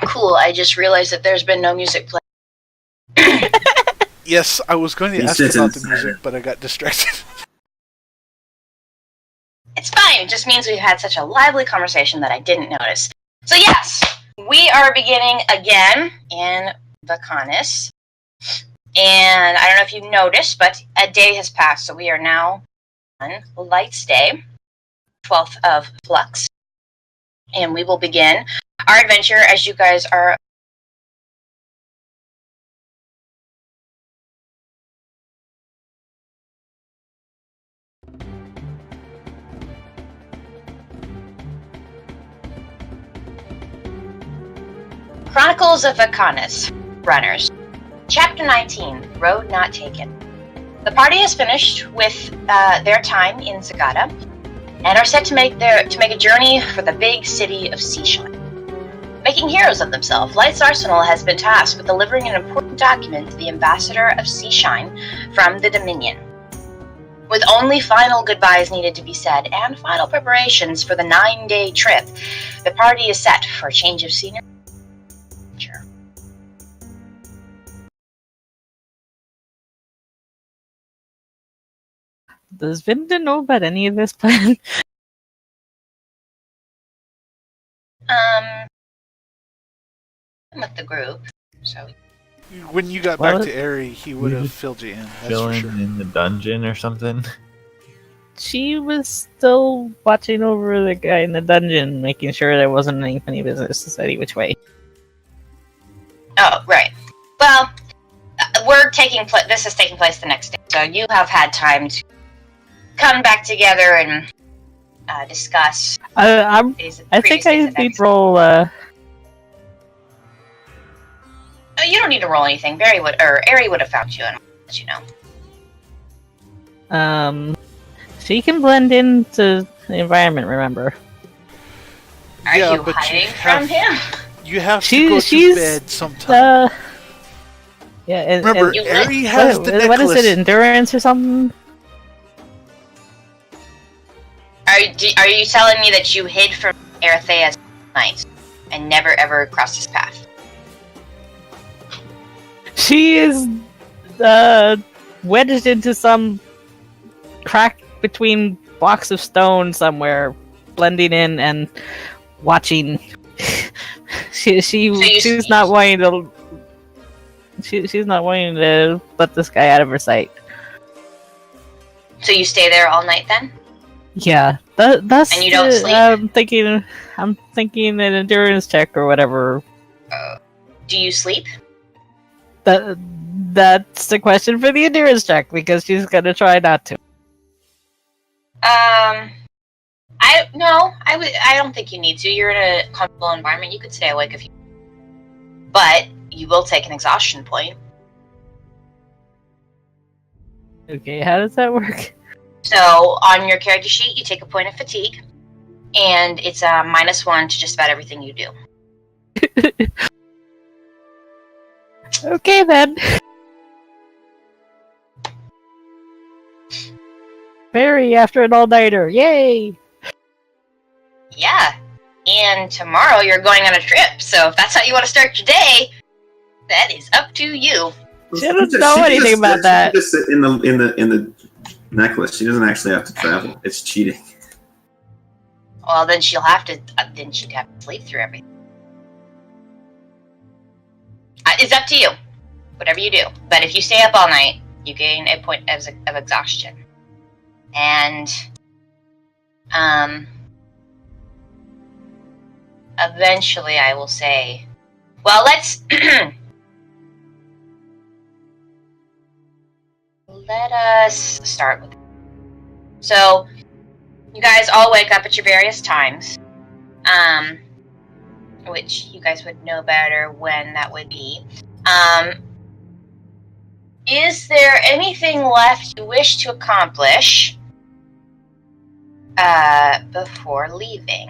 Cool, I just realized that there's been no music playing. Yes, I was going to He ask sits about the inside music, it. but I got distracted. It's fine, it just means we've had such a lively conversation that I didn't notice. So yes, we are beginning again in Vechaunus. And I don't know if you noticed, but a day has passed, so we are now on Light's Day, 12th of Flux. And we will begin our adventure as you guys are... Chronicles of Vechaunus Runners. Chapter 19, Road Not Taken. The party has finished with their time in Zaghata and are set to make a journey for the big city of Seashine. Making heroes of themselves, Light's Arsenal has been tasked with delivering an important document to the ambassador of Seashine from the Dominion. With only final goodbyes needed to be said and final preparations for the 9-day trip, the party is set for a change of scenery. Does Vinda know about any of this plan? I'm with the group, so... When you got back to Aerie, he would have filled you in. That's for Chilling sure. in the dungeon or something. She was still watching over the guy in the dungeon, making sure there wasn't any funny business any which way. Oh, right. Well, this is taking place the next day, so you have had time to come back together and discuss. I think I need to roll. Oh, you don't need to roll anything. Aerie would have found you and let you know. She can blend into the environment. Remember? Are you hiding from him? You have to go to bed sometime. Yeah, and, remember, Aerie has the necklace. What is it? Endurance or something? Are you telling me that you hid from Erethea's night and never ever crossed his path? She is wedged into some crack between blocks of stone somewhere, blending in and watching. She's not wanting to. She's not wanting to let this guy out of her sight. So you stay there all night then? Yeah, that's. And you don't sleep? I'm thinking an endurance check or whatever. Do you sleep? That's the question for the endurance check, because she's gonna try not to. I don't think you need to. You're in a comfortable environment. You could stay awake if you... But you will take an exhaustion point. Okay, how does that work? So, on your character sheet, you take a point of fatigue, and it's a -1 to just about everything you do. Okay, then. Barry after an all-nighter. Yay! Yeah. And tomorrow you're going on a trip, so if that's how you want to start your day, that is up to you. She doesn't know anything about that. She just sit in the necklace. She doesn't actually have to travel. It's cheating. Well, then she'd have to sleep through everything. It's up to you. Whatever you do. But if you stay up all night, you gain a point of exhaustion. And, eventually I will say, well, let's, let us start with, so, you guys all wake up at your various times, which you guys would know better when that would be. Is there anything left you wish to accomplish before leaving?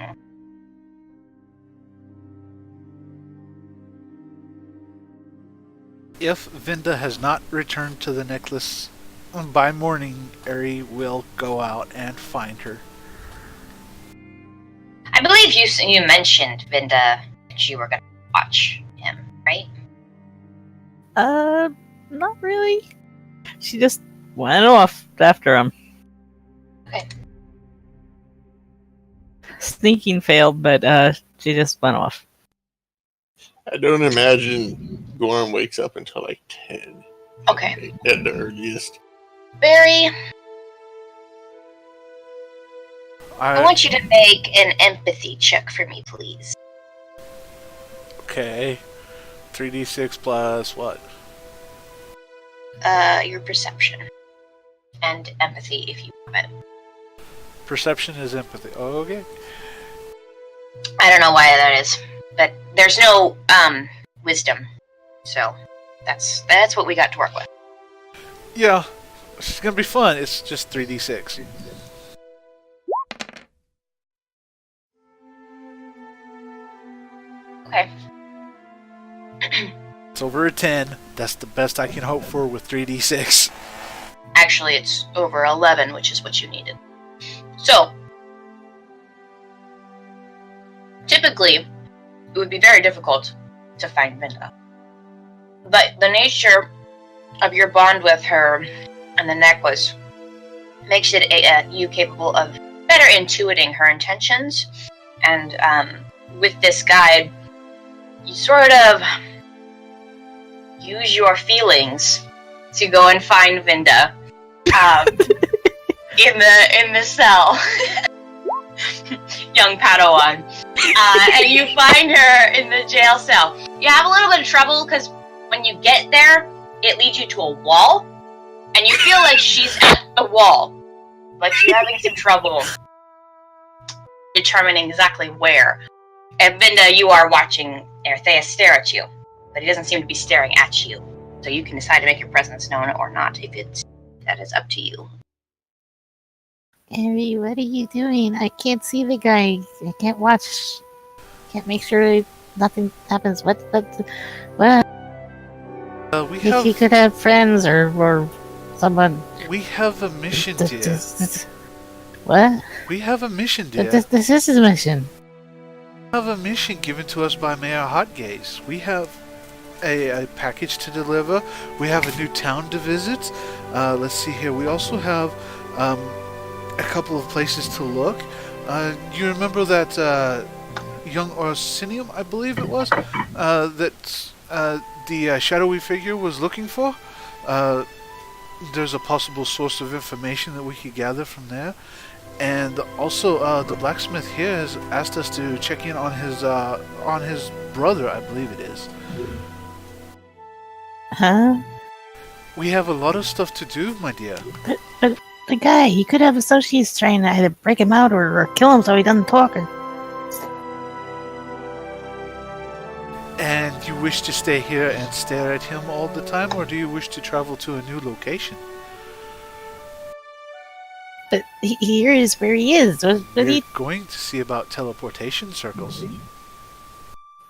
If Vinda has not returned to the necklace by morning, Aerie will go out and find her. I believe you mentioned, Vinda, that you were going to watch him, right? Not really. She just went off after him. Okay. Sneaking failed, but she just went off. I don't imagine Gorm wakes up until like 10 Okay. at the earliest. Barry, I want you to make an empathy check for me, please. Okay. 3d6 plus what? Your perception. And empathy, if you have it. Perception is empathy. Oh, okay. I don't know why that is, but there's no, wisdom. So, that's what we got to work with. Yeah. It's gonna be fun. It's just 3d6. Okay. It's over a 10. That's the best I can hope for with 3d6. Actually, it's over 11, which is what you needed. So, typically, it would be very difficult to find Vinda. But the nature of your bond with her and the necklace makes it you capable of better intuiting her intentions. And with this guide, you sort of use your feelings to go and find Vinda in the cell. Young Padawan. And you find her in the jail cell. You have a little bit of trouble because when you get there, it leads you to a wall, and you feel like she's at the wall, but you're having some trouble determining exactly where. And Vinda, you are watching Erthea stare at you, but he doesn't seem to be staring at you. So you can decide to make your presence known or not. That is up to you. Harry, what are you doing? I can't see the guy. I can't watch. Can't make sure nothing happens. What? He could have friends or someone. We have a mission, dear. What? We have a mission, dear. This is his mission. We have a mission given to us by Mayor Hotgaze. We have a package to deliver. We have a new town to visit. Let's see here. We also have a couple of places to look. You remember that young Orsinium, I believe it was, that the shadowy figure was looking for? There's a possible source of information that we could gather from there. And also, the blacksmith here has asked us to check in on his brother, I believe it is. Huh? We have a lot of stuff to do, my dear. But the guy, he could have associates trying to either break him out or kill him so he doesn't talk. And you wish to stay here and stare at him all the time, or do you wish to travel to a new location? But here is where he is. We're going to see about teleportation circles.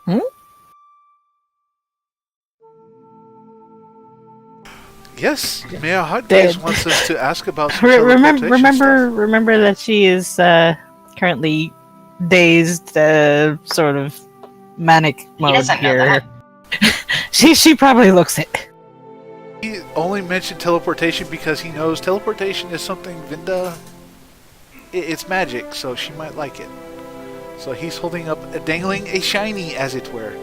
Hmm? Yes, Mayor Hotgaze wants us to ask about some Remember that she is currently dazed, sort of manic mode here. she probably looks it. He only mentioned teleportation because he knows teleportation is something Vinda. It's magic, so she might like it. So he's holding up, dangling a shiny, as it were.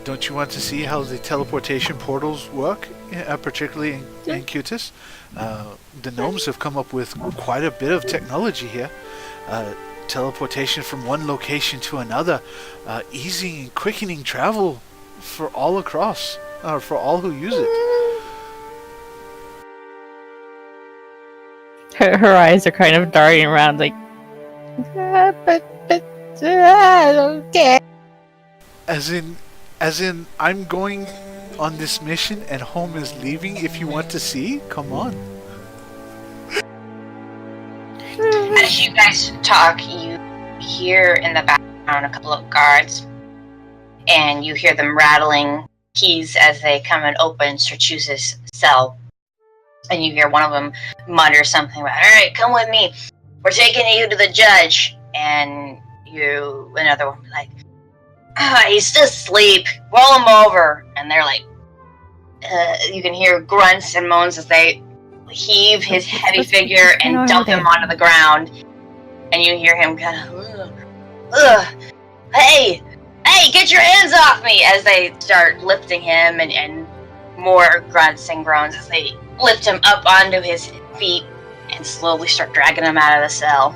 Don't you want to see how the teleportation portals work, particularly in Cutis? The gnomes have come up with quite a bit of technology here. Teleportation from one location to another, easing and quickening travel for all across, for all who use it. Her eyes are kind of darting around, like, I don't care. As in, I'm going on this mission and home is leaving. If you want to see, come on. As you guys talk, you hear in the background a couple of guards, and you hear them rattling keys as they come and open Serchuse's cell. And you hear one of them mutter something about, "All right, come with me. we're taking you to the judge. And another one, like, he's still asleep. Roll him over. And they're like, you can hear grunts and moans as they heave his heavy figure and dump him onto the ground. And you hear him kind of, hey, get your hands off me, as they start lifting him, and more grunts and groans as they lift him up onto his feet and slowly start dragging him out of the cell.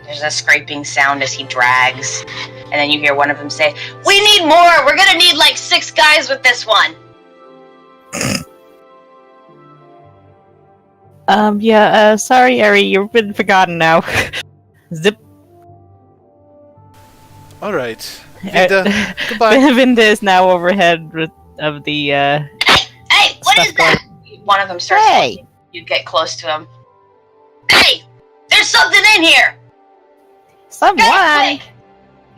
There's a scraping sound as he drags, and then you hear one of them say, "We need more! We're gonna need like 6 guys with this one!" Sorry, Eri, you've been forgotten now. Zip. Alright. Vinda, goodbye. Vinda is now overhead of the, Hey, what is that? One of them starts. Hey! You get close to him. Hey! There's something in here! Someone! Quick!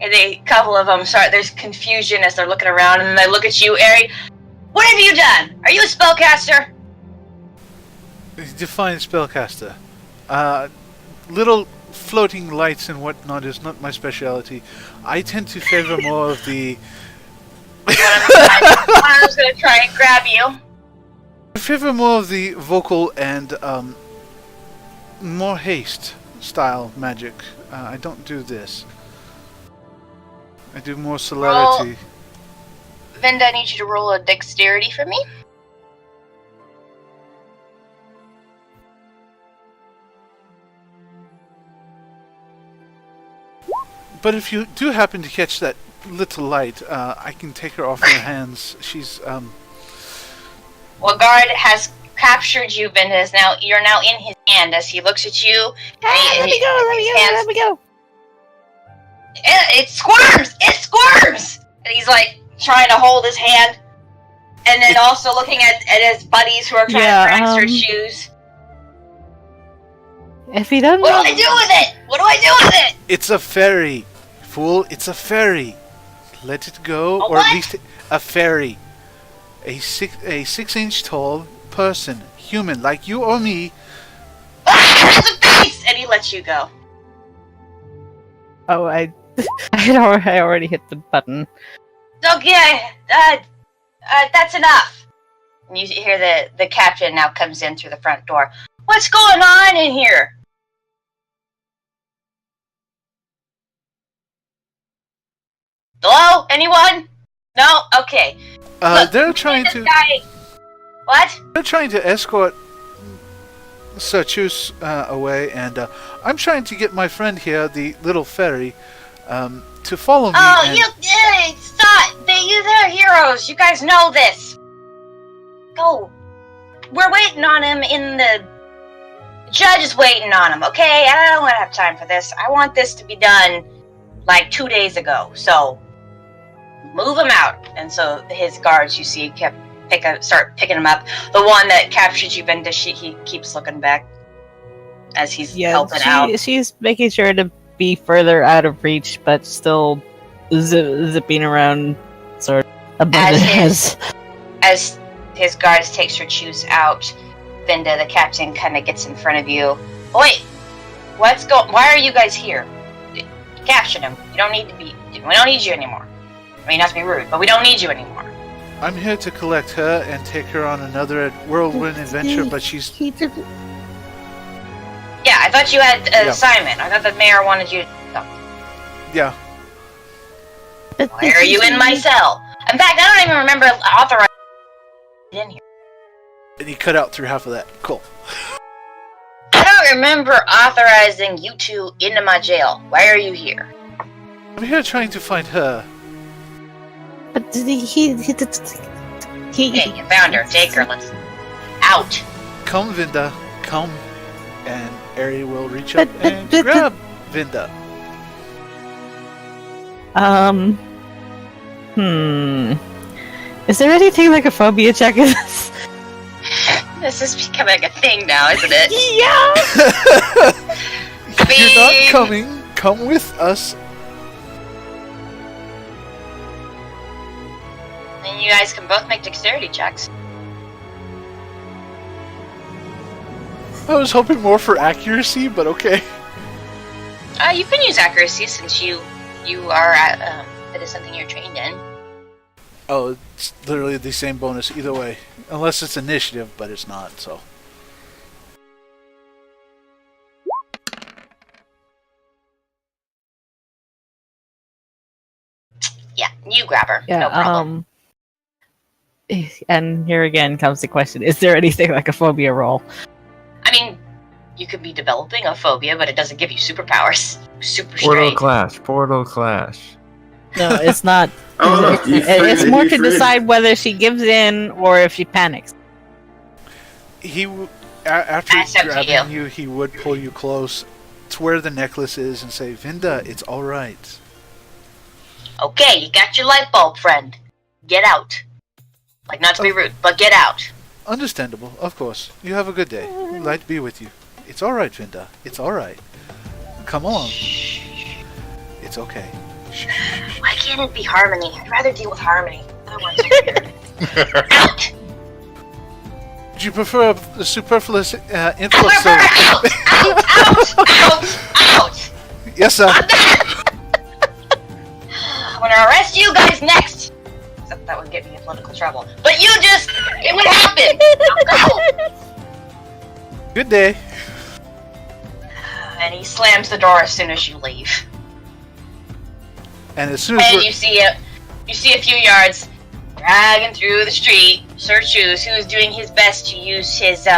And a couple of them start, there's confusion as they're looking around, and then they look at you, Eri. What have you done? Are you a spellcaster? Define spellcaster. Little floating lights and whatnot is not my specialty. I tend to favor more of the... One of them's gonna try and grab you. I favor more of the vocal and more haste style magic. I don't do this. I do more celerity. Vinda, I need you to roll a dexterity for me. But if you do happen to catch that little light, I can take her off your hands. She's Well, guard has captured you, Vinda. You're now in his hand as he looks at you. Let me go! It squirms! It squirms! And he's like trying to hold his hand, and then also looking at his buddies who are trying to drag their shoes. If he doesn't... What do I do with it? What do I do with it? It's a fairy, fool. It's a fairy. Let it go, or at least a fairy. A 6-inch tall person, human like you or me. Has a face! And he lets you go. Oh, I already hit the button. Okay, that's enough. And you hear the captain now comes in through the front door. What's going on in here? Hello? Anyone? No? Okay. Look, They're trying to... What? They're trying to escort Sir Chus away, and I'm trying to get my friend here, the little fairy, to follow me. Oh, stop! They're heroes. You guys know this. Go. We're waiting on him in the... Judge is waiting on him, okay? I don't want to have time for this. I want this to be done like 2 days ago, so move him out. And so his guards, you see, start picking him up. The one that captured you, Vinda, he keeps looking back as he's helping out. She's making sure to be further out of reach, but still zipping around sort of above his head. As his guards takes her shoes out, Vinda, the captain, kind of gets in front of you. Wait, why are you guys here? Capture him. We don't need you anymore. I mean, not to be rude, but we don't need you anymore. I'm here to collect her and take her on another whirlwind adventure, but she's... He did... Yeah, I thought you had an assignment. I thought the mayor wanted you to... Yeah. Why are you in my cell? In fact, I don't even remember authorizing in here. And he cut out through half of that. Cool. I don't remember authorizing you two into my jail. Why are you here? I'm here trying to find her. But Hey, you found her. Take her. Let's... Out. Come, Vinda. Come. And Ari will reach up and grab Vinda. Is there anything like a phobia check in this? This is becoming a thing now, isn't it? Yeah! You're not coming. Come with us. And you guys can both make dexterity checks. I was hoping more for accuracy, but okay. You can use accuracy since you are it is something you're trained in. Oh, it's literally the same bonus either way. Unless it's initiative, but it's not, so. Yeah, you grab her. Yeah, no problem. And here again comes the question, is there anything like a phobia roll? I mean, you could be developing a phobia, but it doesn't give you superpowers. Super Portal strength. clash. No, it's not. Oh, look, It's more to decide whether she gives in or if she panics. After That's up to grabbing you, he would pull you close to where the necklace is and say, Vinda, it's alright. Okay, you got your light bulb, friend. Get out. Like, not to be rude, but get out. Understandable, of course. You have a good day. Light be with you. It's alright, Vinda. It's alright. Come on. It's okay. Why can't it be Harmony? I'd rather deal with Harmony. Otherwise, weird. Out! Do you prefer the superfluous influx Out! Out! Yes, sir. I'm gonna arrest you guys next! Except that would get me in political trouble. But it would happen! Go! Good day. And he slams the door as soon as you leave. And as soon as And you see a few yards dragging through the street, Sir Choose, who is doing his best to use his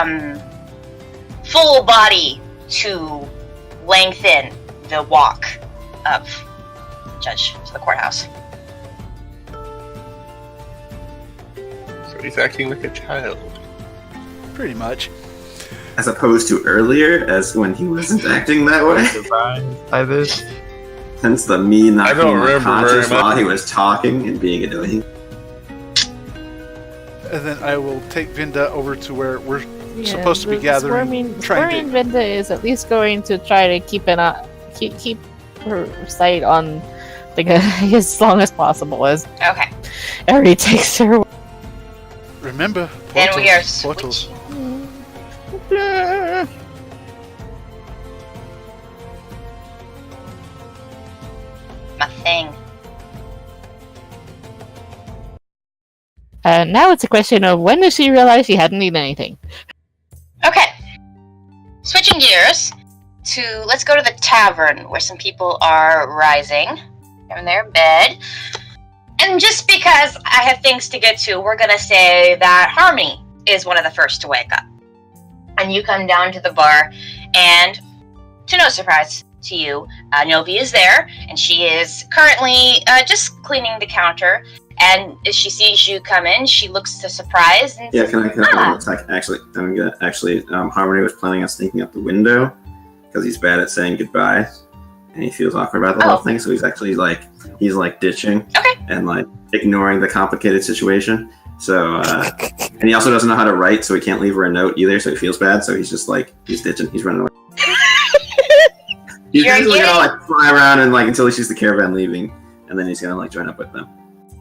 full body to lengthen the walk of Judge to the courthouse. So he's acting like a child. pretty much. As opposed to earlier, as when he wasn't acting that way. Surprised by this? Hence the me not I don't being remember conscious very much. while he was talking and being annoying. And then I will take Vinda over to where we're supposed to be gathering. Squirming Vinda is at least going to try to keep her sight on the guy as long as possible as Okay. Eri takes her. Remember, portals, And we are portals. switching. My thing. Now it's a question of when does she realize she hadn't eaten anything? Okay. Switching gears to let's go to the tavern where some people are rising. They're in their bed. And just because I have things to get to, we're gonna say that Harmony is one of the first to wake up. And you come down to the bar, and to no surprise to you, Novi is there, and she is currently just cleaning the counter. And as she sees you come in, she looks surprised and Yeah, says, can I attack? Actually, Harmony was planning on sneaking out the window because he's bad at saying goodbye, and he feels awkward about the whole thing. So he's actually he's ditching and ignoring the complicated situation. So and he also doesn't know how to write, so he can't leave her a note either. So he feels bad. So he's just he's ditching. He's running away. He's gonna fly around and until he sees the caravan leaving, and then he's gonna join up with them.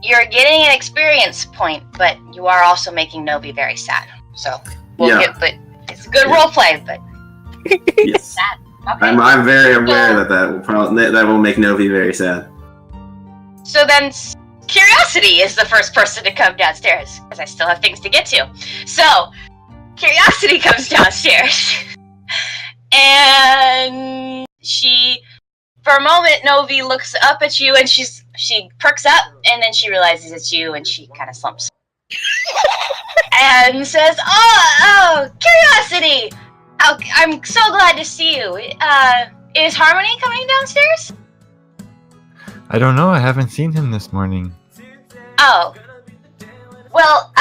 You're getting an experience point, but you are also making Novi very sad. So but it's a good role play, but Yes. sad. Okay. I'm very aware that will make Novi very sad. So then Curiosity is the first person to come downstairs, because I still have things to get to. So Curiosity comes downstairs. And for a moment, Novi looks up at you and she perks up, and then she realizes it's you and she kind of slumps. And says, Oh, Curiosity! Oh, I'm so glad to see you. Is Harmony coming downstairs? I don't know. I haven't seen him this morning. Oh. Well,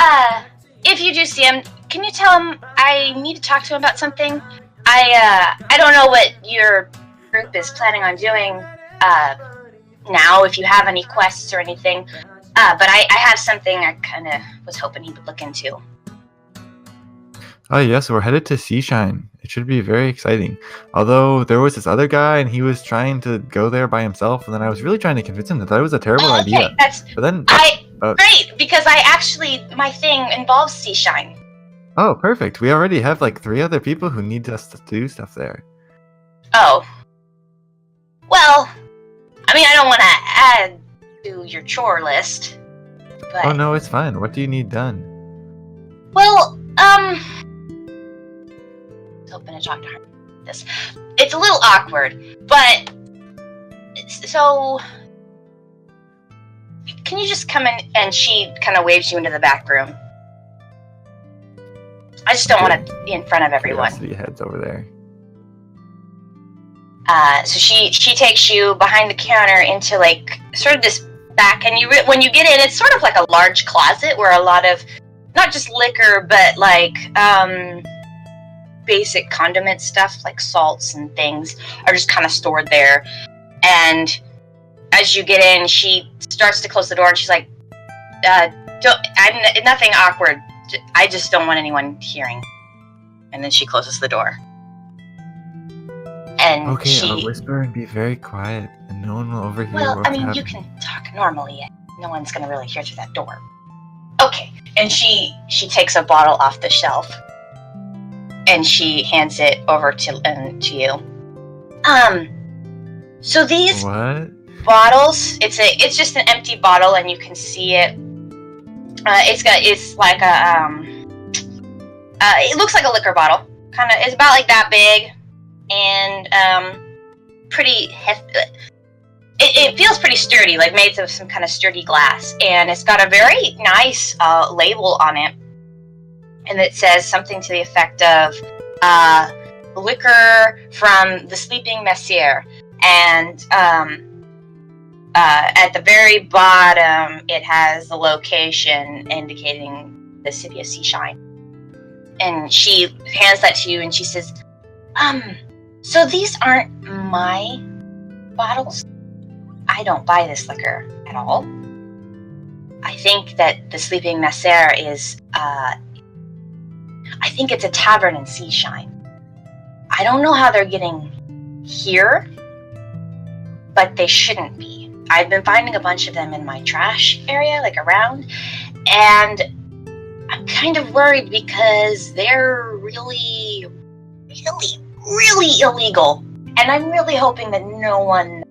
if you do see him, can you tell him I need to talk to him about something? I don't know what your group is planning on doing, now, if you have any quests or anything. But I have something I kind of was hoping he would look into. Oh, yes. We're headed to Seashine. It should be very exciting. Although there was this other guy and he was trying to go there by himself, and then I was really trying to convince him that was a terrible idea. But then great, because my thing involves Seashine. Oh, perfect. We already have like 3 other people who need us to do stuff there. Oh. Well, I mean, I don't want to add to your chore list, but... Oh no, it's fine. What do you need done? Well, I was hoping to talk to her about this. It's a little awkward, but... So... Can you just come in? And she kind of waves you into the back room. I just don't want to be in front of everyone. Curiosity heads over there. So she takes you behind the counter into like sort of this back, and when you get in, it's sort of like a large closet where a lot of not just liquor, but like basic condiment stuff like salts and things are just kind of stored there. And as you get in, she starts to close the door, and she's like, I'm nothing awkward. I just don't want anyone hearing. And then she closes the door. And okay, I'll whisper and be very quiet, and no one will overhear. Well, I mean, you can talk normally. No one's gonna really hear through that door. Okay. And she takes a bottle off the shelf, and she hands it over to you. So these bottles, it's just an empty bottle, and you can see it. It's like a it looks like a liquor bottle. Kind of, it's about like that big, and pretty hefty. It feels pretty sturdy, like made of some kind of sturdy glass, and it's got a very nice label on it, and it says something to the effect of liquor from the Sleeping Messier, and at the very bottom it has the location indicating the city of Seashine. And she hands that to you, and she says, so these aren't my bottles? I don't buy this liquor at all. I think that the Sleeping Messier is, I think it's a tavern in Seashine. I don't know how they're getting here, but they shouldn't be. I've been finding a bunch of them in my trash area, like around, and I'm kind of worried because they're really, really, really illegal. And I'm really hoping that no one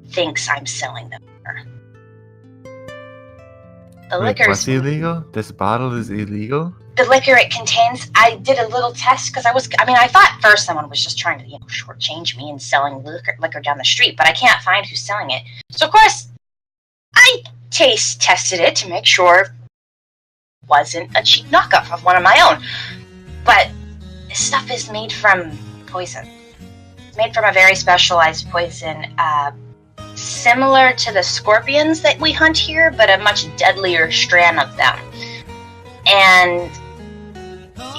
thinks I'm selling them. The liquor what's illegal? This bottle is illegal? The liquor it contains, I did a little test because I thought first someone was just trying to, shortchange me and selling liquor down the street, but I can't find who's selling it. So of course, I taste tested it to make sure it wasn't a cheap knockoff of one of my own. But this stuff is made from poison. It's made from a very specialized poison, similar to the scorpions that we hunt here, but a much deadlier strand of them. And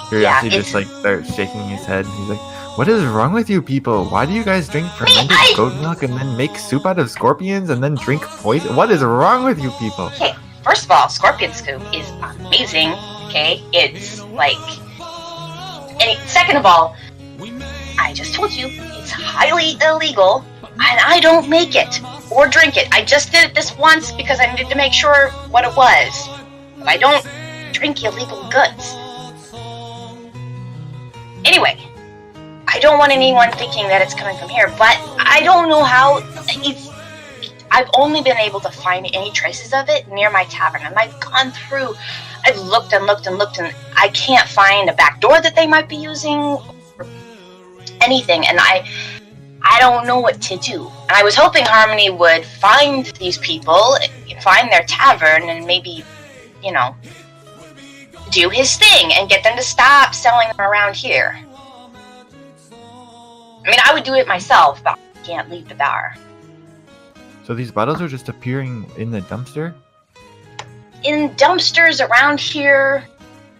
Curiosity just starts shaking his head. He's like, "What is wrong with you people? Why do you guys drink fermented goat milk and then make soup out of scorpions and then drink poison? What is wrong with you people?" Okay, first of all, scorpion soup is amazing. Okay, it's like, and second of all, I just told you it's highly illegal, and I don't make it or drink it. I just did it this once because I needed to make sure what it was. But I don't drink illegal goods. Anyway, I don't want anyone thinking that it's coming from here, but I don't know how. I've only been able to find any traces of it near my tavern, and I've gone through. I've looked and looked and looked, and I can't find a back door that they might be using, or anything, and I don't know what to do. And I was hoping Harmony would find these people, find their tavern, and maybe, do his thing and get them to stop selling them around here. I mean, I would do it myself, but I can't leave the bar. So these bottles are just appearing in the dumpster? In dumpsters around here.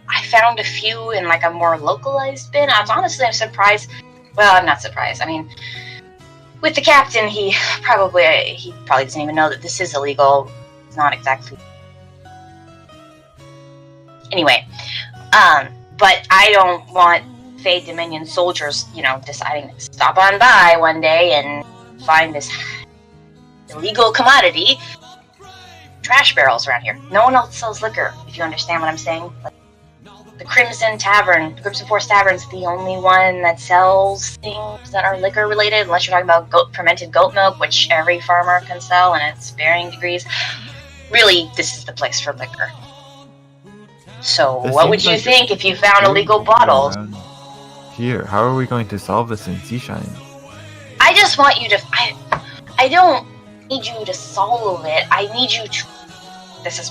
I found a few in like a more localized bin. I'm surprised. Well, I'm not surprised. I mean, with the captain, he probably doesn't even know that this is illegal. It's not exactly. Anyway, but I don't want Fade Dominion soldiers, deciding to stop on by one day and find this illegal commodity. Trash barrels around here. No one else sells liquor, if you understand what I'm saying. the Crimson Tavern, the Crimson Forest Tavern, is the only one that sells things that are liquor related, unless you're talking about fermented goat milk, which every farmer can sell, and it's varying degrees. Really, this is the place for liquor. So, what would you think if you found illegal bottles? Here, how are we going to solve this in Seashine? I just want you to. I don't need you to solve it. I need you to. This is.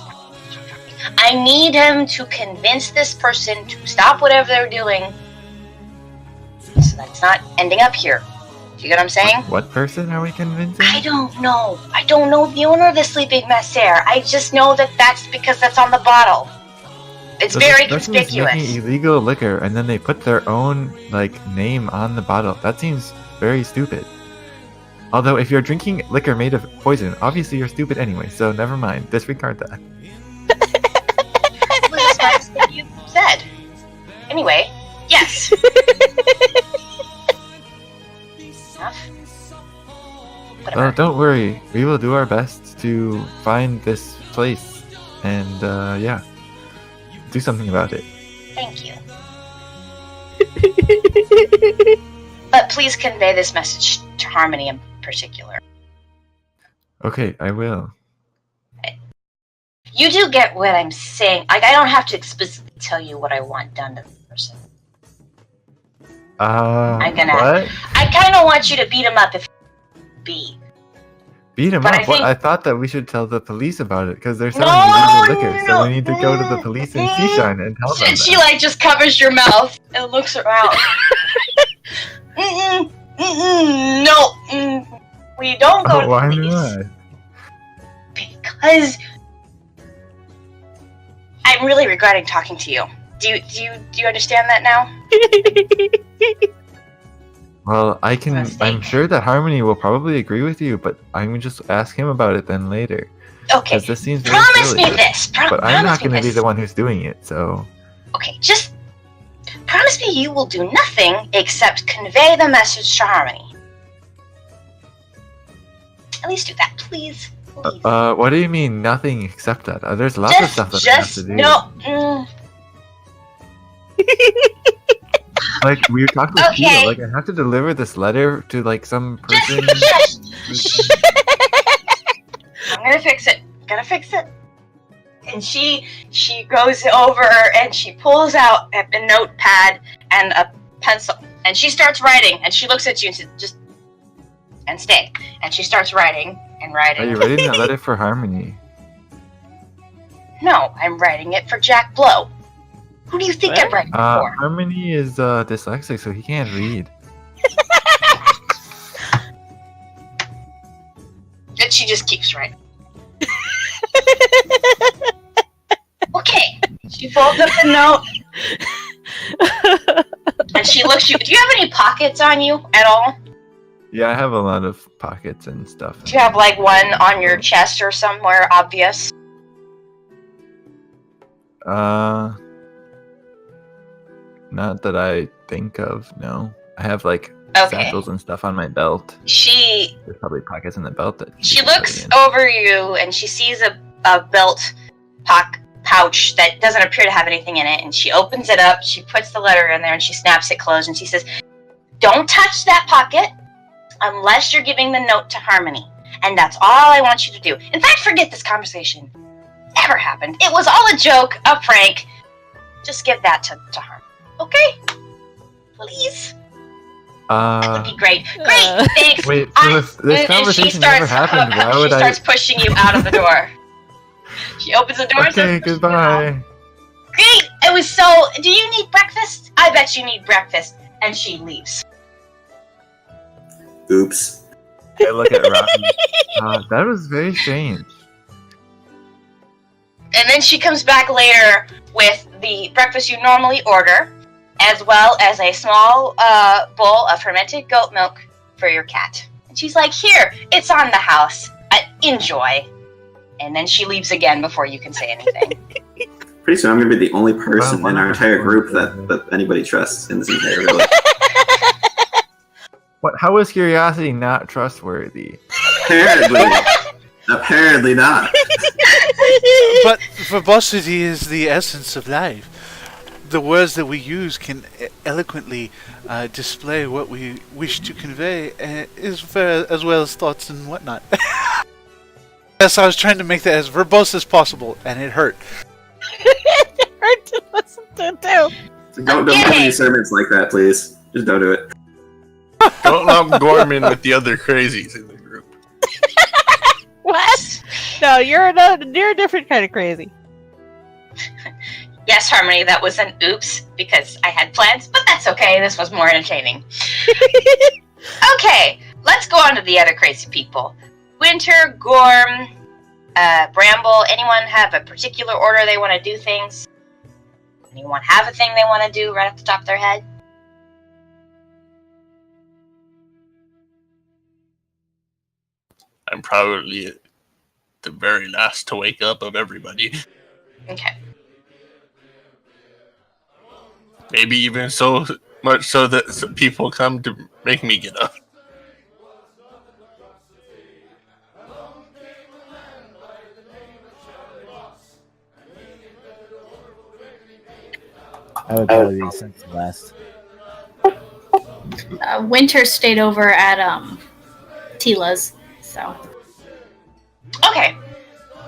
I need him to convince this person to stop whatever they're doing, so that's not ending up here. Do you get what I'm saying? What person are we convincing? I don't know. I don't know the owner of the Sleeping Messer. I just know that that's because that's on the bottle. It's So very this person is conspicuous. making illegal liquor, and then they put their own name on the bottle. That seems very stupid. Although, if you're drinking liquor made of poison, obviously you're stupid anyway. So never mind. Disregard that. That was the smartest thing you said. Anyway, yes. Enough. Whatever. Well, don't worry. We will do our best to find this place, and yeah, do something about it. Thank you. But please convey this message to Harmony in particular. Okay, I will. You do get what I'm saying. I don't have to explicitly tell you what I want done to the person. I'm gonna. What? I kind of want you to beat him up if be. Beat him But up? I think- I thought that we should tell the police about it because they're No, selling illegal liquor. no, So we need to go to the police in Seashine and tell them. She like just covers your mouth and looks around. No, we don't go to the Why police not? because I'm really regretting talking to you. Do you understand that now? Well, I can. Mistake. I'm sure that Harmony will probably agree with you, but I'm gonna just ask him about it then later. Okay. Because this seems very Promise silly. me this. But I'm not going to be the one who's doing it, so. Okay, just promise me you will do nothing except convey the message to Harmony. At least do that, please. Please. What do you mean nothing except that? There's lots of stuff that I have to do. No. Like we were talking to Okay. Tito, like I have to deliver this letter to like some person. Just. I'm gonna fix it. And she goes over and she pulls out a notepad and a pencil and she starts writing and she looks at you and says, "Just and stay." And she starts writing and writing. Are you writing that letter for Harmony? No, I'm writing it for Jack Blow. Who do you think I'm writing for? Harmony is dyslexic, so he can't read. And she just keeps writing. Okay. She folds up the note. And she looks you. Do you have any pockets on you at all? Yeah, I have a lot of pockets and stuff. Do you have like one on your chest or somewhere obvious? Not that I think of, no. I have like Okay. satchels and stuff on my belt. She There's probably pockets in the belt that She can put looks it in. over you and she sees a belt pouch that doesn't appear to have anything in it, and she opens it up, she puts the letter in there and she snaps it closed and she says, "Don't touch that pocket unless you're giving the note to Harmony. And that's all I want you to do. In fact, forget this conversation ever happened. It was all a joke, a prank. Just give that to Harmony. Okay? Please?" That would be great. Great, thanks. Wait, so if this conversation never happened, why would she starts pushing you out of the door. She opens the door and Okay, says, goodbye. "Great! It was so... Do you need breakfast? I bet you need breakfast." And she leaves. Oops. I look at Rocky. That was very strange. And then she comes back later with the breakfast you normally order, as well as a small bowl of fermented goat milk for your cat. And she's like, "Here, it's on the house. Enjoy." And then she leaves again before you can say anything. Pretty soon I'm going to be the only person Wow, in our entire group that anybody trusts in this entire village. What? How is curiosity not trustworthy? Apparently not. But verbosity is the essence of life. the words that we use can eloquently display what we wish to convey, as well as thoughts and whatnot. Yes, I was trying to make that as verbose as possible, and it hurt. It hurt to listen to too. Don't do any sermons like that, please. Just don't do it. Don't lump Gorman with the other crazies in the group. What? No, you're a different kind of crazy. Yes, Harmony, that was an oops, because I had plans, but that's okay. This was more entertaining. Okay, let's go on to the other crazy people. Winter, Gorm, Bramble, anyone have a particular order they want to do things? Anyone have a thing they want to do right off the top of their head? I'm probably the very last to wake up of everybody. Okay. Maybe even so much so that some people come to make me get up. I would probably be second last. Winter stayed over at Tila's, so. Okay.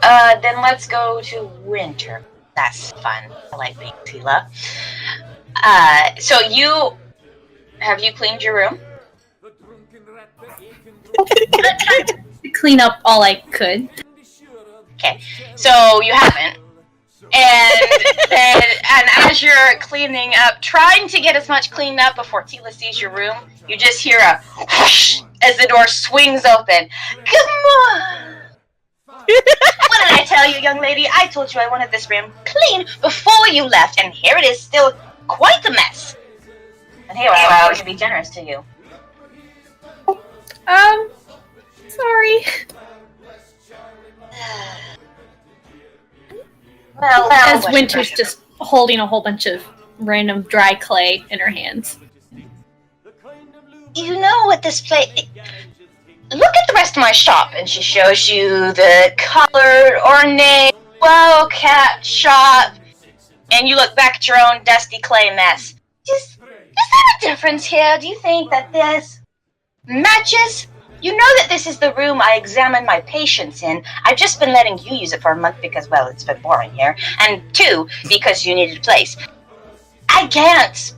Then let's go to Winter. That's fun. I like being Tila. So have you cleaned your room? I tried to clean up all I could. Okay. So you haven't. And as you're cleaning up, trying to get as much cleaned up before Tila sees your room, you just hear a whoosh as the door swings open. Come on! What did I tell you, young lady? I told you I wanted this room clean before you left, and here it is, still quite a mess. And here I was to be generous to you. Sorry. Well, as Winter's just holding a whole bunch of random dry clay in her hands. You know what this place... Look at the rest of my shop, and she shows you the colored, ornate, well-kept shop, and you look back at your own dusty clay mess. Is there a difference here? Do you think that this matches? You know that this is the room I examine my patients in. I've just been letting you use it for a month because, well, it's been boring here. And 2, because you needed a place. I can't,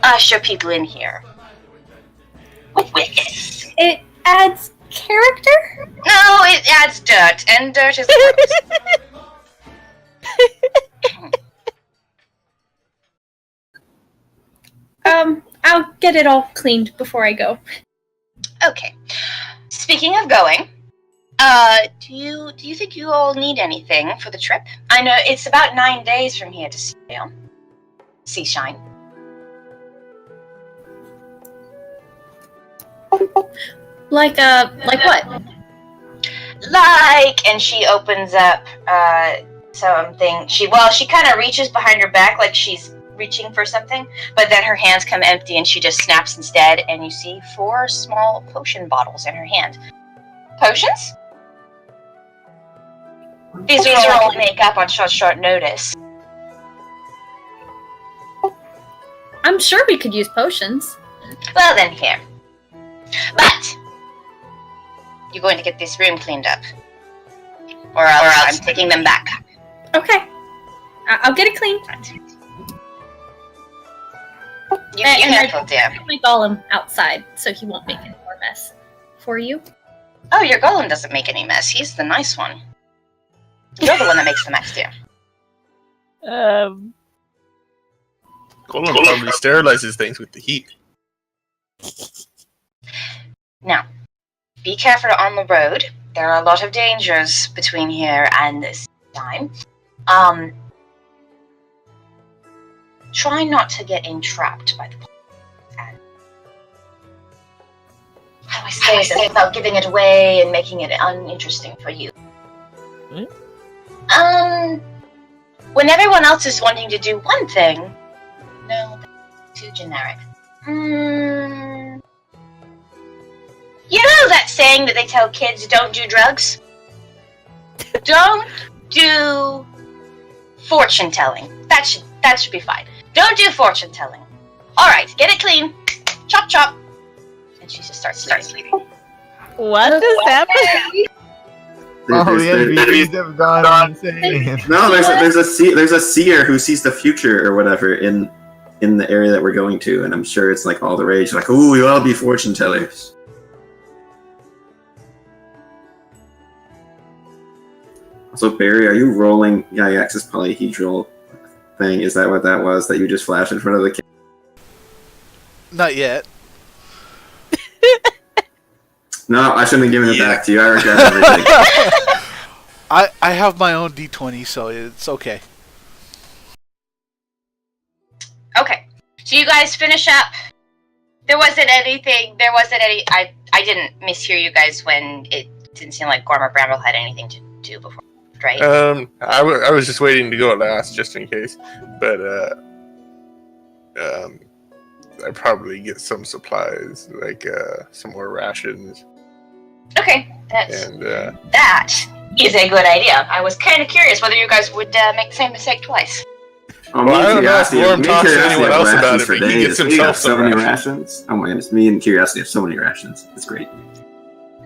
usher people in here with this. It adds character? No, it adds dirt, and dirt is gross. I'll get it all cleaned before I go. Okay. Speaking of going, do you think you all need anything for the trip? I know it's about 9 days from here to Seashine. Like what? And she opens up something. She kind of reaches behind her back like she's reaching for something, but then her hands come empty and she just snaps instead, and you see 4 small potion bottles in her hand. Potions? These are all make up on short notice. I'm sure we could use potions. Well then, here. But you're going to get this room cleaned up, or else I'm taking them back. Okay, I'll get it cleaned. You be careful, dear. Put my golem outside so he won't make any more mess. For you? Oh, your golem doesn't make any mess. He's the nice one. You're the one that makes the mess, dear. Golem probably sterilizes things with the heat. Now, be careful on the road. There are a lot of dangers between here and this time. Try not to get entrapped by the police. How do I say this without giving it away and making it uninteresting for you? When everyone else is wanting to do one thing, no, that's too generic. You know that saying that they tell kids don't do drugs? Don't do fortune telling. That should That should be fine. Don't do fortune telling. Alright, get it clean. Chop chop. And she just starts sleeping. What is happening? Oh yeah, BBs have gone insane. No, there's a seer who sees the future or whatever in the area that we're going to, and I'm sure it's like all the rage. Like, ooh, we all be fortune tellers. So Barry, are you rolling Gygax's polyhedral thing? Is that what that was that you just flashed in front of the camera? Not yet. No, I shouldn't have given it back to you. I regret everything. I have my own D20, so it's okay. Okay. So you guys finish up. There wasn't any... I didn't mishear you guys when it didn't seem like Gorm or Bramble had anything to do before, right? I was just waiting to go last just in case, but I probably get some supplies, like some more rations. Okay, that is a good idea. I was kind of curious whether you guys would make the same mistake twice. Oh, well, I don't know if Gorm talks to anyone else about it, but he gets himself so many rations. Oh my goodness, me and Curiosity have so many rations. It's great.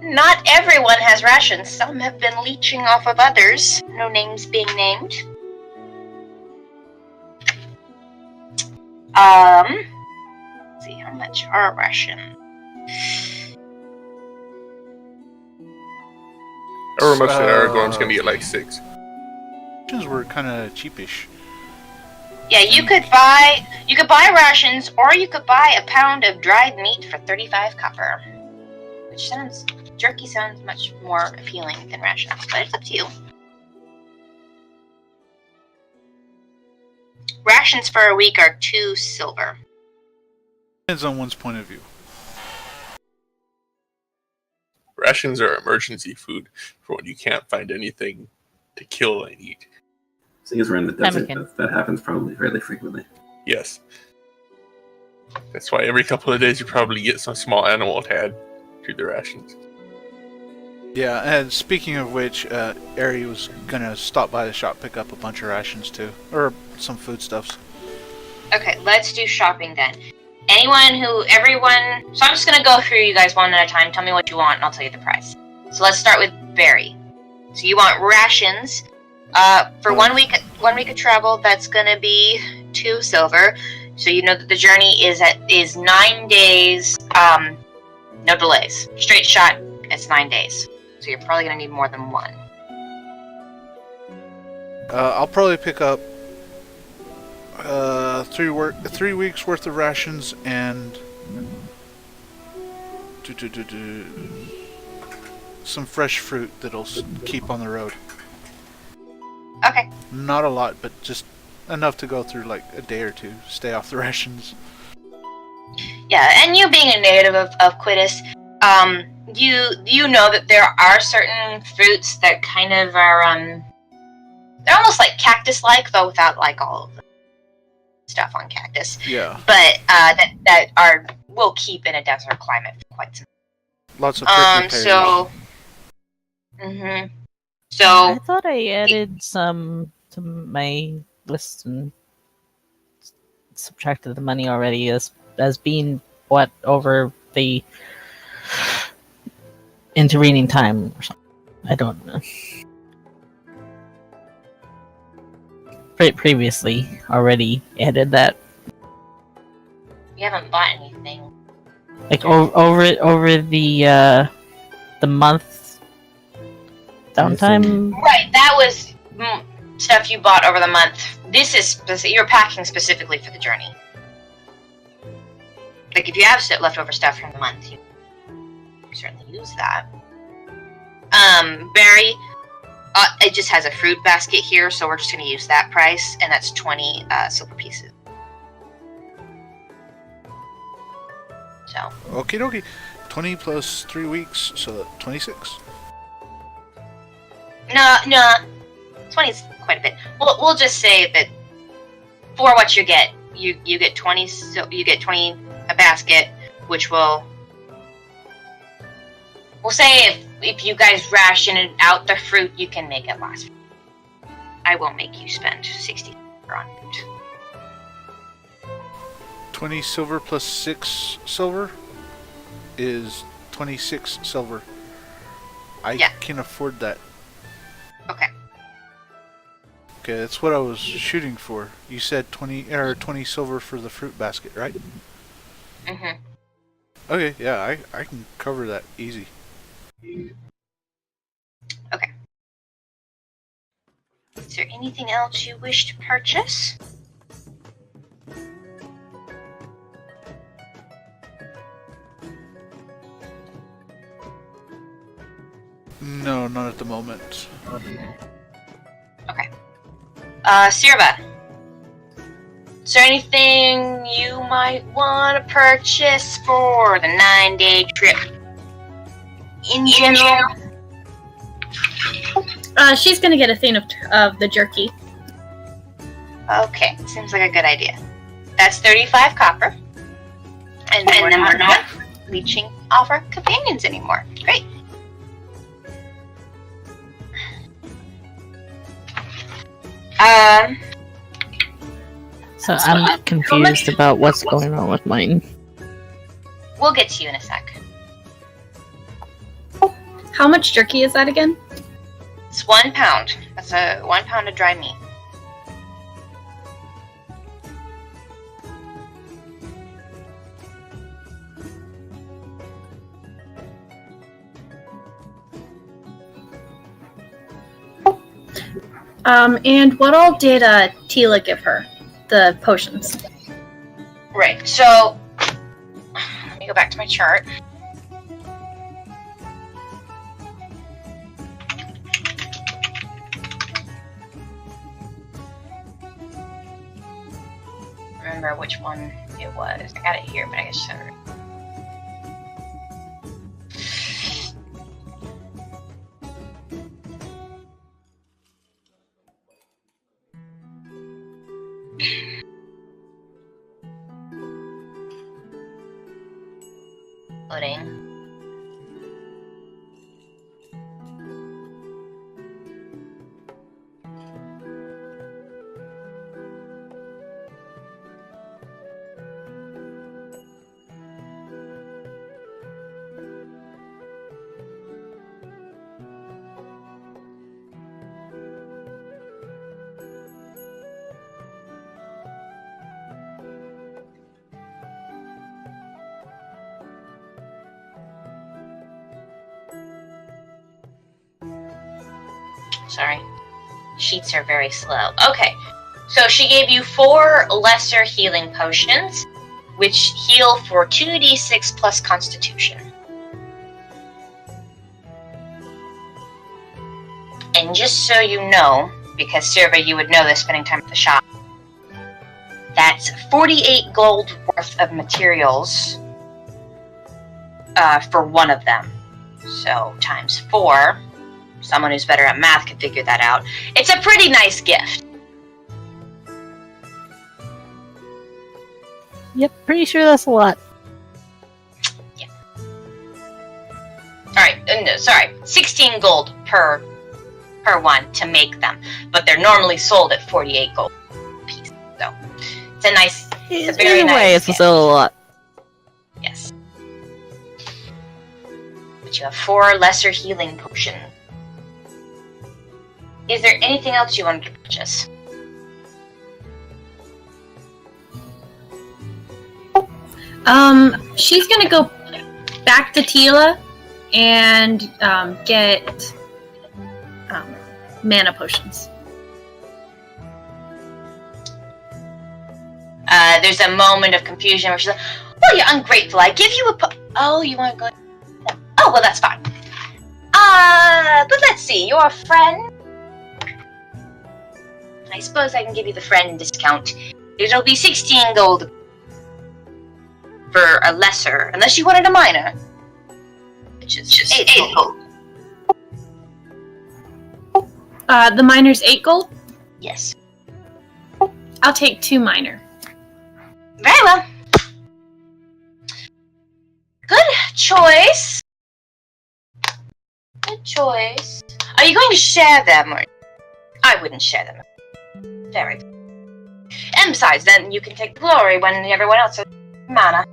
Not everyone has rations. Some have been leeching off of others. No names being named. Let's see, how much are rations? However much they are, Gorm's gonna get like 6. Rations were kind of cheapish. Yeah, you could buy rations, or you could buy a pound of dried meat for 35 copper. Which jerky sounds much more appealing than rations, but it's up to you. Rations for a week are 2 silver. Depends on one's point of view. Rations are emergency food for when you can't find anything to kill and eat. Seeing as we're in the desert, that happens probably fairly frequently. Yes. That's why every couple of days you probably get some small animal to add to the rations. Yeah, and speaking of which, Ari was gonna stop by the shop, pick up a bunch of rations too, or some foodstuffs. Okay, let's do shopping then. Everyone, so I'm just gonna go through you guys one at a time. Tell me what you want and I'll tell you the price. So let's start with Barry. So you want rations, for 1 week of travel, that's gonna be 2 silver. So you know that the journey is 9 days, no delays. Straight shot, it's 9 days. So you're probably gonna need more than 1. I'll probably pick up 3 weeks worth of rations and some fresh fruit that'll keep on the road. Okay. Not a lot, but just enough to go through like a day or two. Stay off the rations. Yeah, and you being a native of Quiddus, you know that there are certain fruits that kind of are they're almost like cactus-like, though without like all of the stuff on cactus. Yeah. But that will keep in a desert climate for quite some time. Lots of prickly pears. So I thought I added some to my list and subtracted the money already as being what over the intervening time or something. I don't know. Previously already added that. you haven't bought anything. Like over the month downtime. Right, that was stuff you bought over the month. This is you're packing specifically for the journey. Like if you have leftover stuff from the month, you can certainly use that. Barry, it just has a fruit basket here, so we're just going to use that price, and that's 20 silver pieces. So. Okie dokie. 20 plus 3 weeks, so 26. No. 20 is quite a bit. We'll just say that for what you get 20. So you get 20 a basket, which we'll say if you guys ration out the fruit, you can make it last. I won't make you spend 60 on it. 20 silver plus 6 silver is 26 silver. I can afford that. Okay. Okay, that's what I was shooting for. You said 20 silver for the fruit basket, right? Mm-hmm. Okay, yeah, I can cover that easy. Okay. Is there anything else you wish to purchase? No, not at the moment. Okay. Sirva, is there anything you might want to purchase for the 9-day trip? In general? She's gonna get a thing of the jerky. Okay, seems like a good idea. That's 35 copper. And then we're not leeching off our companions anymore. Great. So I'm confused about what's going on with mine. We'll get to you in a sec. How much jerky is that again? It's 1 pound. That's 1 pound of dry meat. And what all did Tila give her? The potions. Right, so let me go back to my chart. Remember which one it was. I got it here, but I guess I loading. Sorry. Sheets are very slow. Okay. So she gave you 4 lesser healing potions, which heal for 2d6 plus constitution. And just so you know, because Sirva, you would know this spending time at the shop, that's 48 gold worth of materials for one of them. So times 4. Someone who's better at math could figure that out. It's a pretty nice gift. Yep, pretty sure that's a lot. Yeah. Alright, no, sorry. 16 gold per one to make them. But they're normally sold at 48 gold a piece. So it's a nice, it's a very nice way, it's gift. still a lot. Yes. But you have 4 lesser healing potions. Is there anything else you wanted to purchase? She's gonna go back to Tila and get mana potions. There's a moment of confusion where she's like, "Oh, you're ungrateful. I give you a oh, you want to go? Oh, well, that's fine. But let's see. You're a friend. I suppose I can give you the friend discount. It'll be 16 gold for a lesser, unless you wanted a minor, which is just 8 gold. The miner's 8 gold? Yes. I'll take 2 minor. Very well. Good choice. Good choice. Are you going to share them, or I wouldn't share them? Very good. And besides, then you can take the glory when everyone else has mana.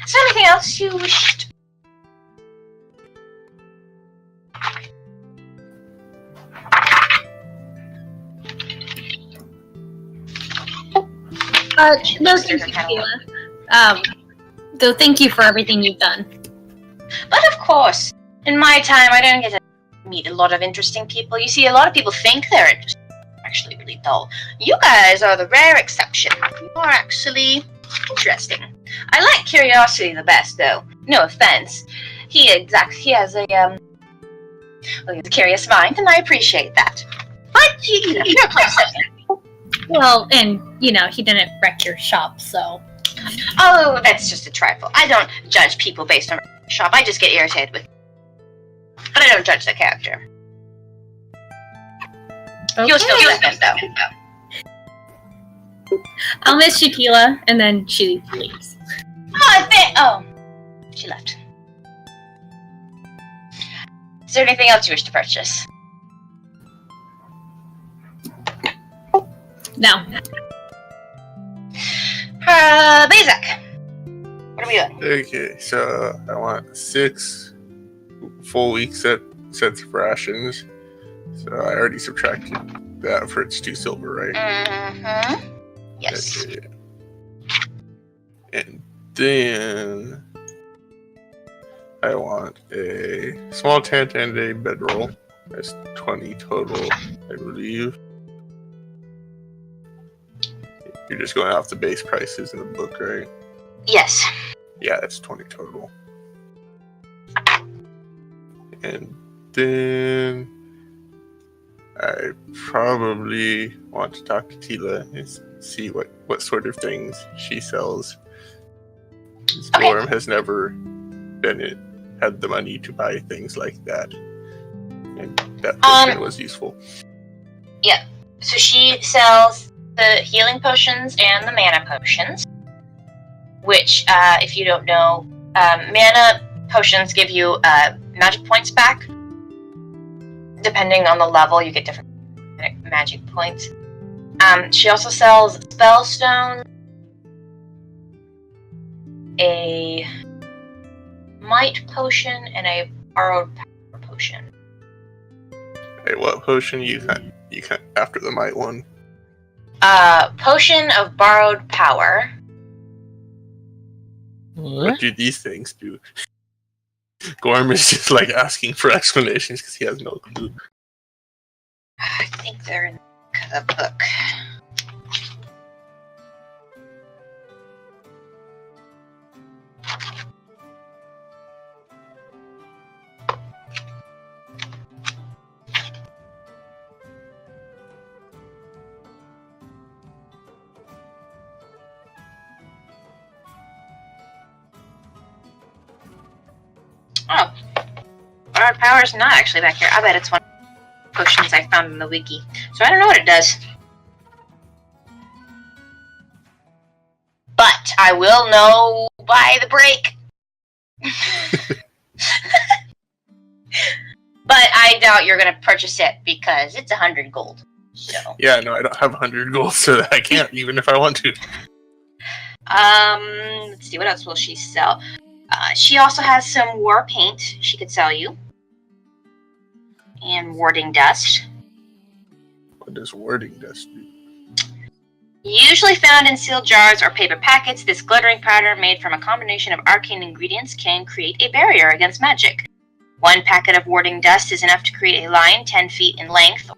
Is there anything else you wished? No, thank you, Tequila. So thank you for everything you've done. But of course, in my time, I don't get to meet a lot of interesting people. You see, a lot of people think they're interesting. Actually really dull. You guys are the rare exception. You are actually interesting. I like Curiosity the best, though. No offense. He has a curious mind, and I appreciate that. But you're close. Well, and he didn't wreck your shop, so. Oh, that's just a trifle. I don't judge people based on shop. I just get irritated with. But I don't judge the character. Okay. You'll still get them, though. I'll miss Tequila, and then she leaves. She left. Is there anything else you wish to purchase? No. Bezak. What are we doing? Okay, so I want 6 full week sets of rations. So I already subtracted that for its 2 silver, right? Mm-hmm. Yes. Okay. And then I want a small tent and a bedroll. That's 20 total, I believe. You're just going off the base prices in the book, right? Yes. Yeah, that's 20 total. And then I probably want to talk to Tila and see what sort of things she sells. Storm has never had the money to buy things like that. And that potion was useful. Yeah. So she sells the healing potions and the mana potions. Which, if you don't know, mana potions give you magic points back. Depending on the level, you get different magic points. She also sells spell stones, a might potion, and a borrowed power potion. Hey, what potion you can after the might one? Potion of borrowed power. What do these things do? Gorm is just like asking for explanations because he has no clue. I think they're in the book. Oh. Borrowed power is not actually back here. I bet it's one of the potions I found in the wiki. So I don't know what it does. But I will know by the break. But I doubt you're going to purchase it because it's 100 gold. So. Yeah, no, I don't have 100 gold, so I can't, even if I want to. Let's see, what else will she sell? She also has some war paint she could sell you. And warding dust. What does warding dust do? Usually found in sealed jars or paper packets, this glittering powder made from a combination of arcane ingredients can create a barrier against magic. 1 packet of warding dust is enough to create a line 10 feet in length,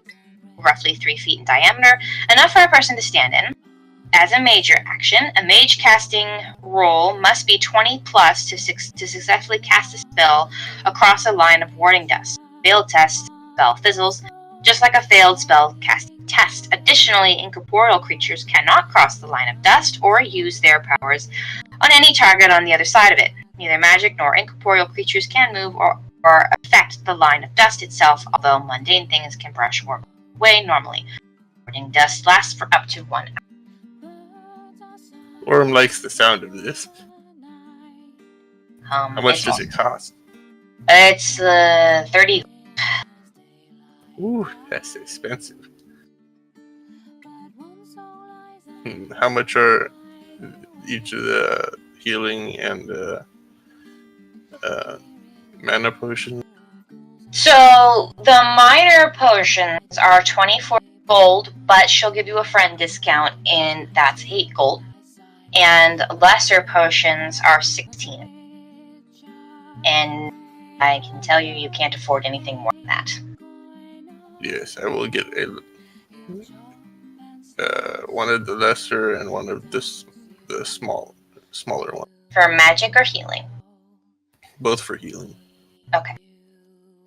roughly 3 feet in diameter, enough for a person to stand in. As a major action, a mage casting roll must be 20 plus to successfully cast a spell across a line of warding dust. Failed test, spell fizzles, just like a failed spell casting test. Additionally, incorporeal creatures cannot cross the line of dust or use their powers on any target on the other side of it. Neither magic nor incorporeal creatures can move or affect the line of dust itself, although mundane things can brush or away normally. Warding dust lasts for up to 1 hour. Orm likes the sound of this. How much does it cost? It's 30. Ooh, that's expensive. How much are each of the healing and mana potions? So the minor potions are 24 gold, but she'll give you a friend discount, and that's 8 gold. And lesser potions are 16. And I can tell you, you can't afford anything more than that. Yes, I will get one of the lesser and one of the smaller one. For magic or healing? Both for healing. Okay.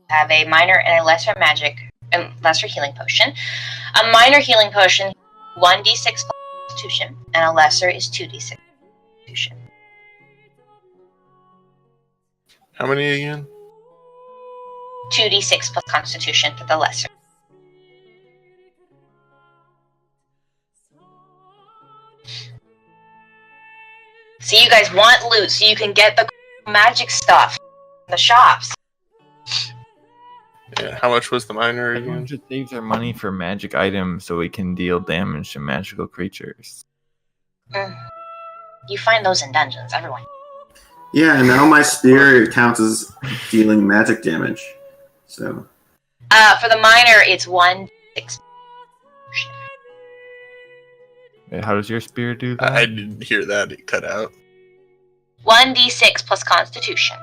Have a minor and a lesser lesser healing potion. A minor healing potion, 1d6 plus Constitution, and a lesser is 2d6 Constitution. How many again? 2d6 plus Constitution for the lesser. So you guys want loot so you can get the magic stuff in the shops. Yeah, how much was the minor Everyone again? should save their money for magic items so we can deal damage to magical creatures. You find those in dungeons, everyone. Yeah, and now my spear counts as dealing magic damage. So. For the minor, it's 1d6. Wait, how does your spear do that? I didn't hear that. It cut out. 1d6 plus Constitution.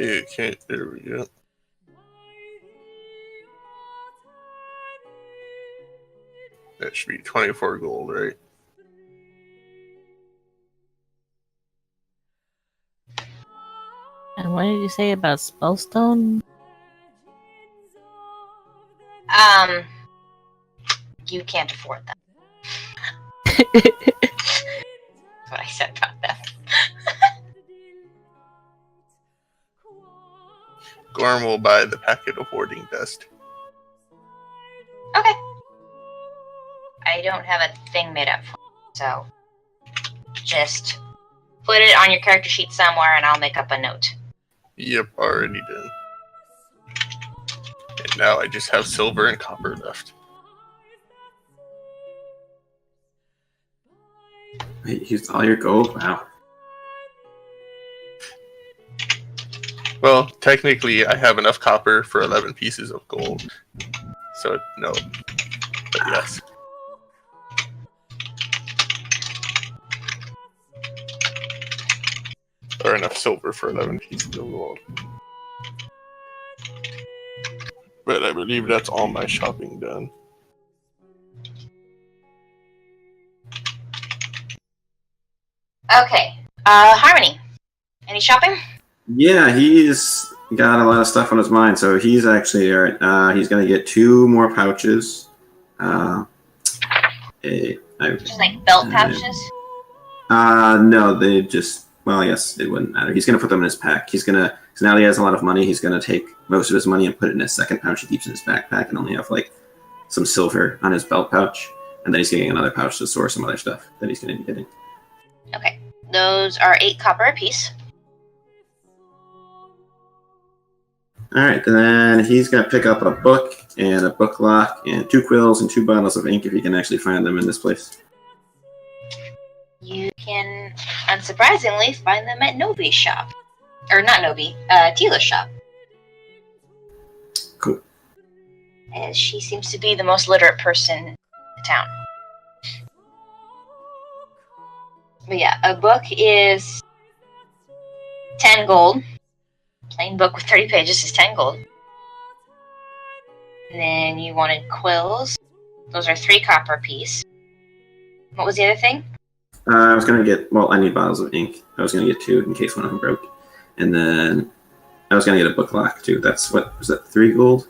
Okay, there we go. That should be 24 gold, right? And what did you say about Spellstone? You can't afford that. That's what I said about that. Gorm will buy the packet of hoarding dust. Okay. I don't have a thing made up for it, so just put it on your character sheet somewhere and I'll make up a note. Yep, already done. And now I just have silver and copper left. Wait, you used all your gold? Wow. Well, technically, I have enough copper for 11 pieces of gold. So, no. But yes. Or enough silver for 11 pieces of gold. But I believe that's all my shopping done. Okay. Harmony. Any shopping? Yeah, he's got a lot of stuff on his mind, so he's actually alright. He's gonna get 2 more pouches. Just like belt pouches? No, they just. Well, I guess it wouldn't matter. He's gonna put them in his pack. So now he has a lot of money. He's gonna take most of his money and put it in his second pouch he keeps in his backpack, and only have like some silver on his belt pouch. And then he's getting another pouch to store some other stuff that he's gonna be getting. Okay. Those are 8 copper apiece. Alright, then he's going to pick up a book and a book lock and 2 quills and 2 bottles of ink if he can actually find them in this place. You can, unsurprisingly, find them at Nobi's shop. Or not Nobi, Tila's shop. Cool. As she seems to be the most literate person in the town. But yeah, a book is 10 gold. Plain book with 30 pages is 10 gold. And then you wanted quills. Those are 3 copper apiece. What was the other thing? I was going to get... Well, I need bottles of ink. I was going to get 2 in case one of them broke. And then I was going to get a book lock, too. That's what... Was that 3 gold?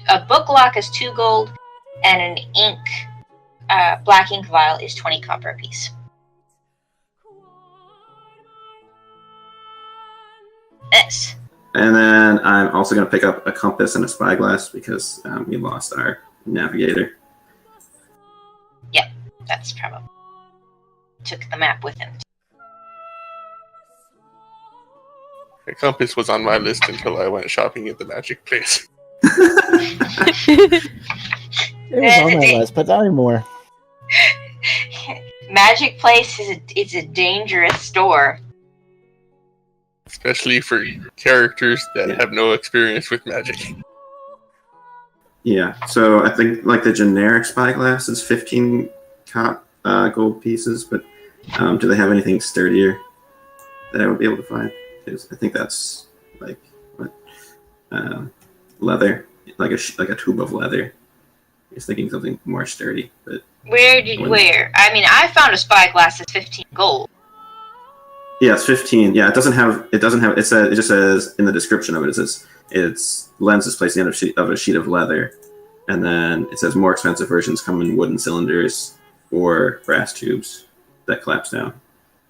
A book lock is 2 gold. And an ink... black ink vial is 20 copper apiece. Yes. And then I'm also going to pick up a compass and a spyglass because we lost our navigator. Yeah, that's probably... Took the map with him. A compass was on my list until I went shopping at the magic place. It was on my list, but not anymore. Magic Place is a dangerous store. Especially for characters that have no experience with magic. Yeah, so I think like the generic spyglass is 15 gold pieces, but do they have anything sturdier that I would be able to find? Because I think that's like what leather, like a tube of leather. I was thinking something more sturdy, but Where? I mean, I found a spyglass that's 15 gold. yeah, it's 15. Yeah, it doesn't have. It just says in the description of it. It says its lens is placed at the end of a sheet of leather, and then it says more expensive versions come in wooden cylinders or brass tubes that collapse down.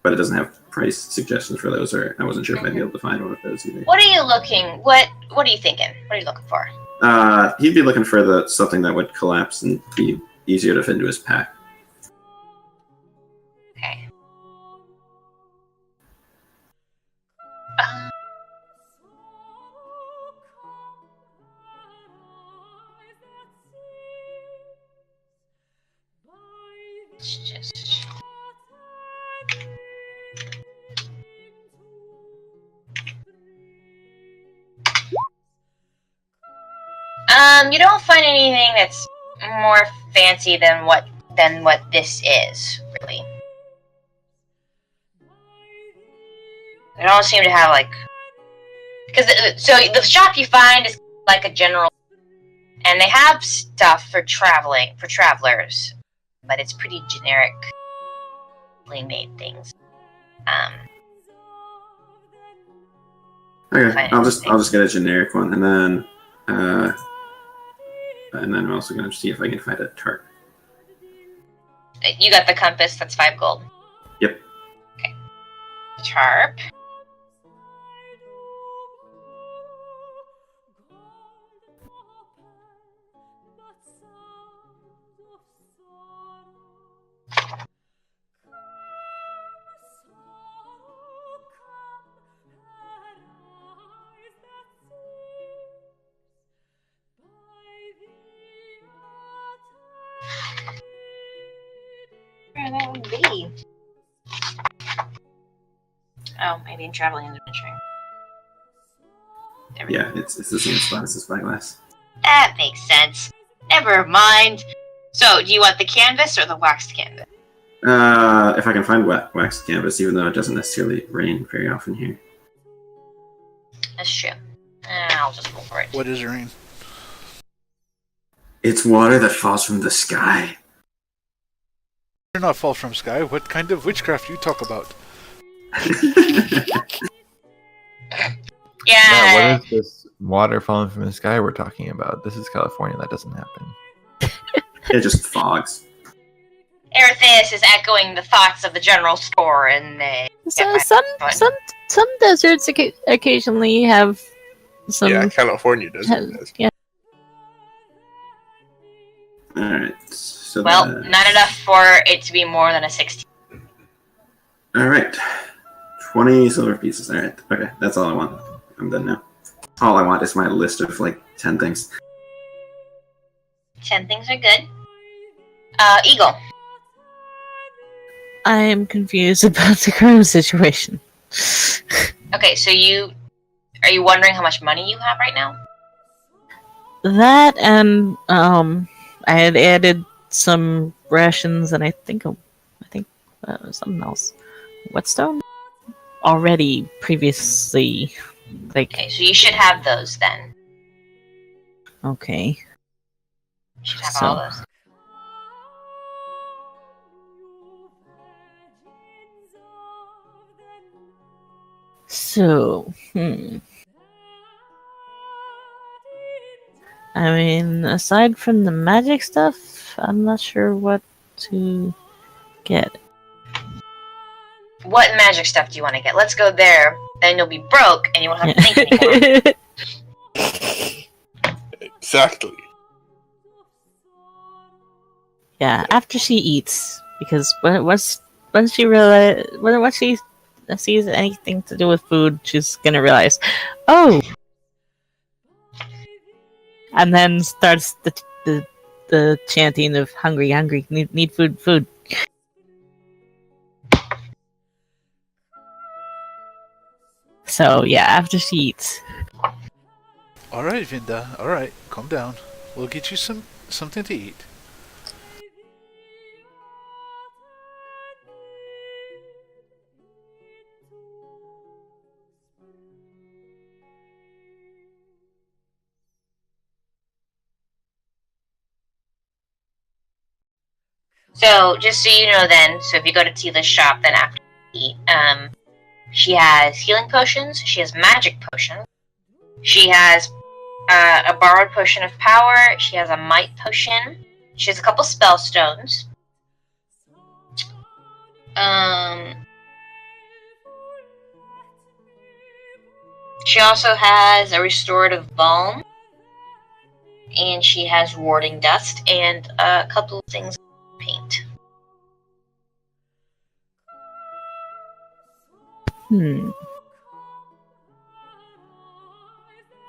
But it doesn't have price suggestions for those, or I wasn't sure if I'd be able to find one of those either. What are you looking? What are you thinking? What are you looking for? He'd be looking for something that would collapse and be easier to fit into his pack. Okay. It's just. You don't find anything that's more fancy than what this is, really. They don't seem to have because the shop you find is like a general, and they have stuff for travelers, but it's pretty generically made things. Okay, I'll just get a generic one, and then I'm also gonna see if I can find a tarp. You got the compass. That's 5 gold. Yep. Okay. Tarp. Where that would be? Oh, maybe in traveling and adventuring. Yeah, it's the same spot as the spyglass. That makes sense. Never mind. So, do you want the canvas or the waxed canvas? If I can find waxed canvas, even though it doesn't necessarily rain very often here. That's true. I'll just go for it. What is rain? It's water that falls from the sky. You're not fall from sky. What kind of witchcraft you talk about? Yeah. What is this water falling from the sky we're talking about? This is California. That doesn't happen. It just fogs. Erytheus is echoing the thoughts of the general store, and some deserts occasionally have some. Yeah, California does. Yeah. Alright. So not enough for it to be more than a 16. Alright. 20 silver pieces. Alright. Okay, that's all I want. I'm done now. All I want is my list of 10 things. 10 things are good. Eagle. I am confused about the current situation. Okay, so are you wondering how much money you have right now? That and I had added some rations and I think something else. Whetstone? Already previously Okay, so you should have those then. Okay. You should have all those. So, I mean, aside from the magic stuff, I'm not sure what to get. What magic stuff do you want to get? Let's go there. Then you'll be broke and you won't have to think anymore. Exactly. Yeah, after she eats, because once she sees anything to do with food, she's gonna realize, oh, and then starts the chanting of hungry, hungry, need food, food. So yeah, after she eats. Alright, Vinda. Alright, calm down. We'll get you something to eat. So, just so you know then, so if you go to Tila's shop, then after you eat, she has healing potions, she has magic potions, she has a borrowed potion of power, she has a might potion, she has a couple spell stones. She also has a restorative balm, and she has warding dust, and a couple of things of paint.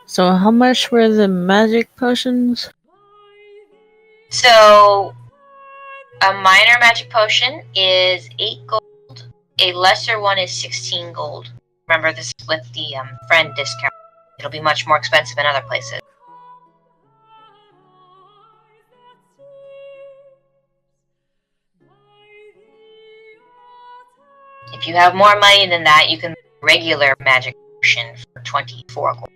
So how much were the magic potions? So, a minor magic potion is 8 gold. A lesser one is 16 gold. Remember, this is with the friend discount. It'll be much more expensive in other places. If you have more money than that, you can buy a regular magic potion for 24 gold.